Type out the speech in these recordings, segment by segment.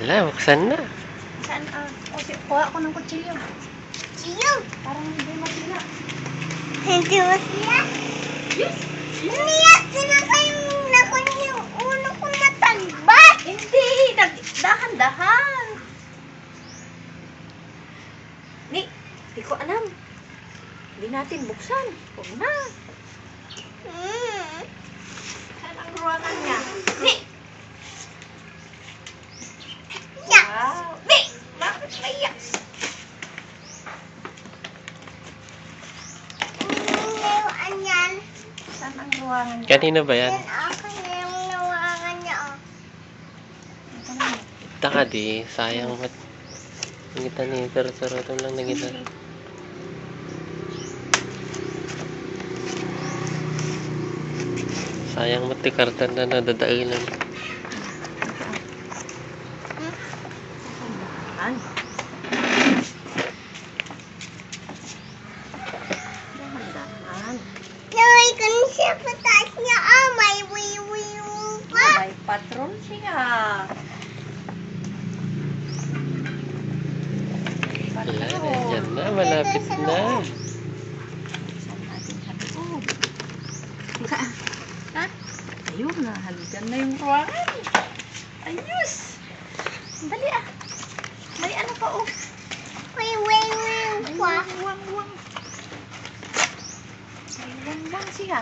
Hala, buksan na. Saan? Kuha ako ng kutsilyo. Kutsilyo? Parang hindi masila. Hindi masila? Yes! Niyak! Sinaka yung nakon yung ulo ko natagbat! Hindi! Dahan-dahan! Di ko alam. Hindi natin buksan. Huwag na. Saan ang ruangan niya? Wow! Bakit maiyak? Saan ang ruangan niya? Kanina ba yan? Yung ruangan niya, Taka di, sayang mat. Nagita ni, pero ito lang nagita. Sayang mat, karton na nadadailan. Dahan-dahan. Naway ka na siya pataas niya. May wiwiw pa. May patron siya. Wala, nandyan na, malapit na. Saan natin halugog? Ha? Ayun na, halugan na yung ruangan. Ayos! Dali ah. May ano pa oh. May wang-wang pa. May wang-wang. May wang-wang siya.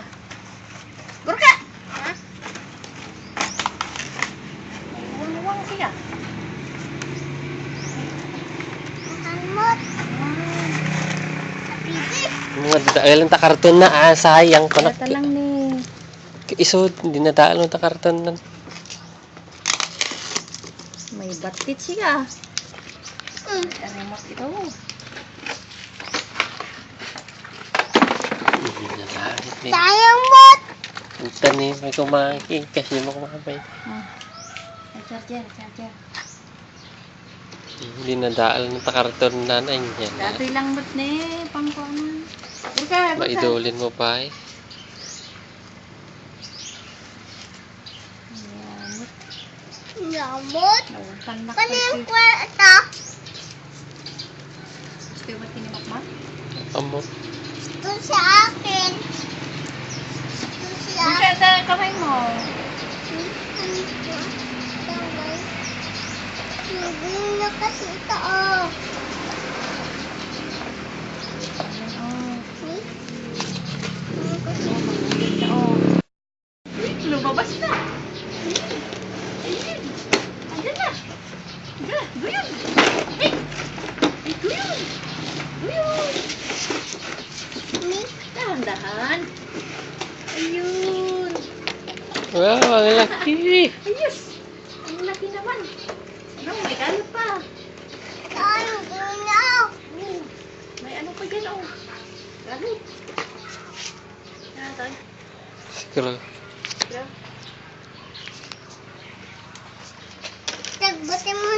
Burka! Ha? May wang-wang siya. Makamot. Kapibis. Mga dadailan ta karton na, sayang pa na. Kata lang ni. Isod, hindi nadaalan ta karton na. May batit siya. May remote ito. Hindi na lahit eh. Sayang bot! Punta ni, may kumaki. Kasi mo kumakabay. May charger. Hindi nadaalan ta karton na na yan. Datoy lang bot ni. Pangkuanan. Burka. Maidulin mo pa eh. Yamot. Nautan na kayo. Kanina ko ito. Gusto yung ba't kinimakmak? Amo. Ito sa akin. Burka, ito kamay mo. Kamay. Hindi na kasi ito oh. Lumabas na. Ayun. Andyan na. Guyon. Guyon. Dahan-dahan. Ayun. Wow, ang laki. Ayos. Ang laki naman. Ano, may kalat pa. May ano pa dyan oh. Galit. Yan, Scroll. tagbatin mo